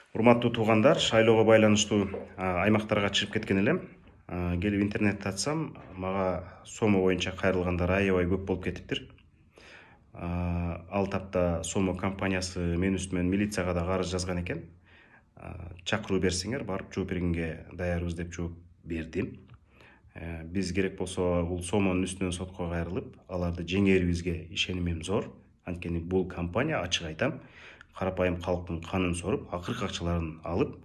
Урматтуу туугандар, шайлоого байланыштуу аймактарга чыгып кеткен элем. Келип интернетте атсам, мага Сомо боюнча кайрылгандар аябай көп болуп кетиптир. Ал тапта Сомо компаниясы мен үстүмөн милицияга да арыз жазган экен. Чакыруу берсеңер, барып жооп бергенге даярбыз деп жооп бердим. Биз керек болсо бул Сомонун үстүнөн сотко кайрылып, аларды жеңээрибизге ишенимим зор. Анткени бул компания, ачык айтам, карапайым калктын канын соруп, акыркы акчаларын алып,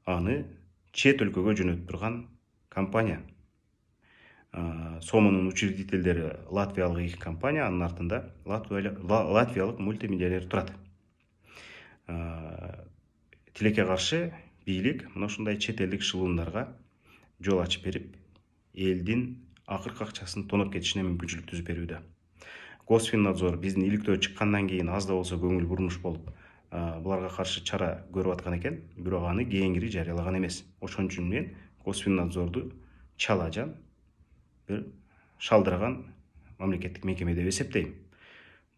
аны чет өлкөгө жөнөтүп турган компания. Сомонун учредительдери латвиялык 2 компания, анын артында латвиялык мультимиллионер турат. Тилекке каршы бийлик мына ушундай чет элдик шылуундарга жол ачып берип, элдин акыркы акчасын тоноп кетишине мүмкүнчүлүк түзүп берүүдө. Госфиннадзор биздин иликтөө чыккандан кийин аз да болсо көңүл бурмуш болуп, буларга каршы чара көрүп аткан экен, бирок аны кийинкири жарыялаган эмес. Ошон үчүн мен Госфиннадзорду чала жан бир шалдыраган мамлекеттик мекеме деп эсептейм.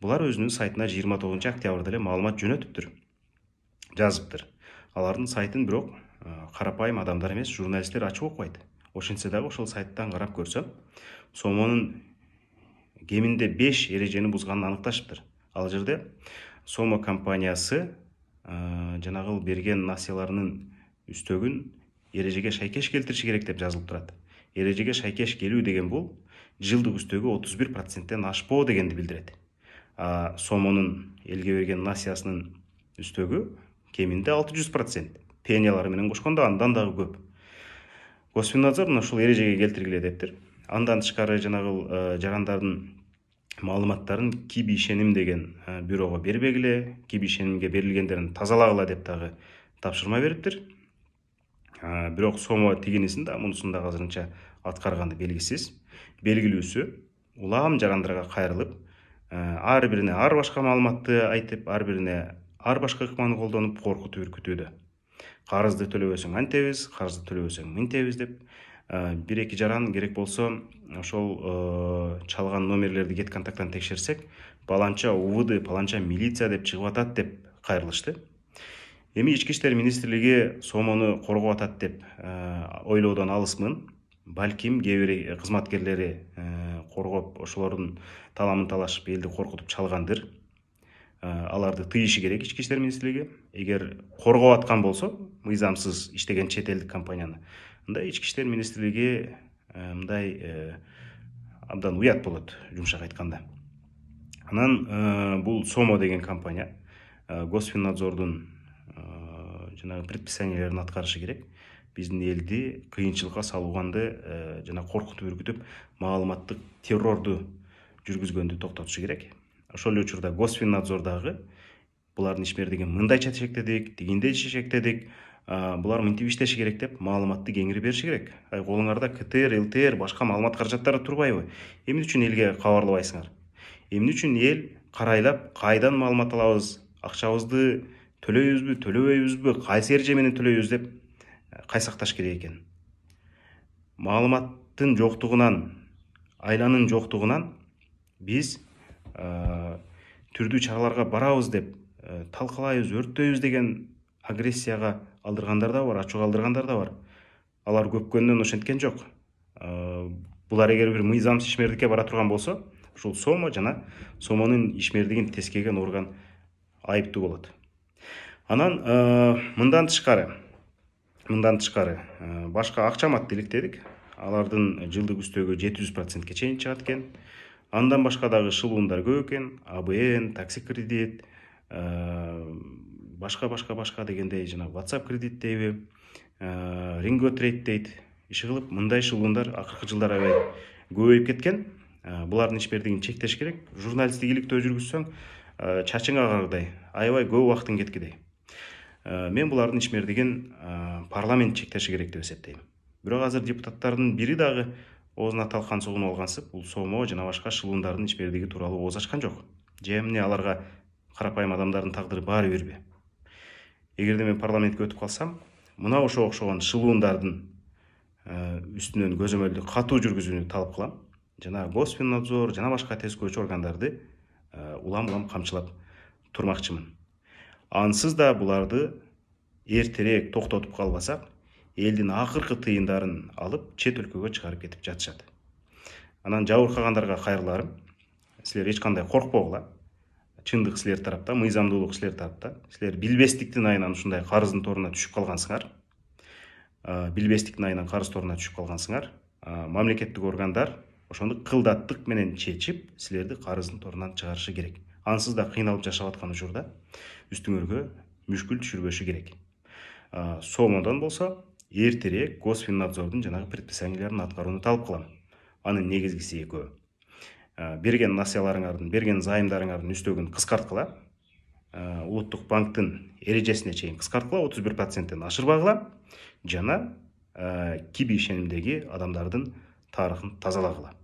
Булар өзүнүн сайтына 29 октябрда эле маалымат жөнөтүптүр, жазыптыр. Алардын сайтын бирок карапайым адамдар эмес, журналисттер ачып окубайт. Ошентсе дагы ошол сайттан карап көрсөм, Сомонун кеминде 5 эрежени бузганын аныкташыптыр. Ал жерде Сомо компаниясы жанагы берген насыяларынын үстөгүн эрежеге шайкеш келтириши керек деп жазылып турат. Эрежеге шайкеш келүү деген бул жылдык үстөгү 31%тен ашпоо дегенди билдирет. Сомонун элге берген насыясынын үстөгү кеминде 600%. Пениялары менен кошкондо андан дагы көп. Госфиннадзор мына ушул эрежеге келтиргиле дептир. Андан тышкары жанагы жарандардын маалыматтарын Киби ишеним деген бюрого бербегиле, Киби ишенимге берилгендерин тазалагыла деп дагы тапшырма бериптир. Бирок Сомо тигинисин да мунусун да азырынча аткарганы белгисиз. Белгилүүсү улам жарандарга кайрылып, ар бирине ар башка маалыматты айтып, ар бирине ар башка ыкманы колдонуп коркутуп үркүтүүдө. Карызды төлөбөсөң антебиз, карызды төлөбөсөң мынтебиз деп, бир-эки жаран керек болсо ошол чалган номерлерди get контакттан текшерсек, баланча УВД, баланча милиция деп чыгып атат деп кайрылышты. Эми Ички иштер министрлиги Сомону коргоп атат деп ойлоодон алысмын. Балким кээ бир кызматкерлери коргоп, ошолордун таламын талашып, элди коркутуп чалгандыр. Аларды тыйышы керек Ички иштер министрлиги. Эгер коргоп аткан болсо, мыйзамсыз иштеген чет элдик компанияны, анда Ички иштер министрлиги мындай абдан уят болот, жумшак айтканда. Анан бул Сомо деген компания Госфиннадзордун жанагы предписаниялерин аткарышы керек. Биздин элди кыйынчылыкка салууганды жана коркутуп үркүтүп, маалыматтык террорду жүргүзгөндү токтотушу керек. Ошол эле учурда Госфиннадзор дагы булардын ишмердигин мындайча чектедик, тигиндей чектедик, булар мынтип иштеши керек деп маалыматты кеңири бериши керек. Колуңарда КТР, ЛТР, башка маалымат каражаттары турбайбы? Эмне үчүн элге кабарлабайсыңар? Эмне үчүн эл карайлап, кайдан маалымат алабыз, акчабызды төлөйбүзбү, төлөбөйбүзбү, кайсы эреже менен төлөйбүз деп кайсакташ керек экен. Маалыматтын жоктугунан, айланын жоктугунан биз түрдүү чараларга барабыз деп талкалайбыз, өрттөйбүз деген агрессияга алдыргандар да бар, ачууга алдыргандар да бар. Алар көпкөндөн ошенткен жок. Булар эгер бир мыйзамсыз ишмердикке бара турган болсо, ушул Сомо жана Сомонун ишмердигин тескеген орган айыптуу болот. Анан мындан тышкары башка акчаматты иликтедик. Алардын жылдык үстөгү 700%ке чейин чыгат экен. Андан башка дагы шылуундар көп экен. АБН, такси кредит, башка дегендей жана WhatsApp кредит дейби, Ringo Trade дейт. Иши кылып, мындай шылуундар акыркы жылдары аябай көбөйүп кеткен. Булардын ишмердигин чектеш керек. Журналисттик иликтөө жүргүзсөң, чачыңа каргыдай, аябай көп убактың кеткидей. Мен булардын ишмердигин парламент чектеши керек деп эсептейм. Бирок азыр депутаттардын бири дагы оозуна талкан сугуну алгансып, бул Сомо жана башка шылуундардын ишмердиги тууралуу ооз ачкан жок. Же эмне аларга карапайым адамдардын тагдыры баары бирби? Эгерде мен парламентке өтүп калсам, мына ошого окшогон шылуундардын үстүнөн көзөмөлдү катуу жүргүзүүнү талап кылам. Жана Госфиннадзор жана башка тескөөчү органдарды улам камчылап турмакчымын. Ансыз да буларды эртерээк токтотуп калбасак элдин акыркы тыйындарын алып чет өлкөгө чыгарып кетип жатышат. Анан жабыркагандарга кайрыларым, силер эч кандай коркпогула. Чындык силер тарапта, мыйзамдуулук силер тарапта. Силер билбестиктин айынан ушундай карыздын торуна түшүп калгансыңар. Билбестиктин айынан карыз торуна түшүп калгансыңар. Мамлекеттик органдар ошону кылдаттык менен чечип, силерди карыздын торунан чыгарышы керек. Ансыз да кыйналып жашап аткан учурда үстүңөргө мүшкүл түшүрбөшү керек. Сомондон болсо эртерээк Госфиннадзордун жанагы предписанияларын аткарууну талап кылам. Анын негизгиси экөө. Берген насыяларыңардын, берген зайымдарыңардын үстөгүн кыскарткыла. Улуттук банктын эрежесине чейин кыскарткыла, 31%-тен ашырбагыла. Жана киби ишенимдеги адамдардын тарыхын тазалагыла.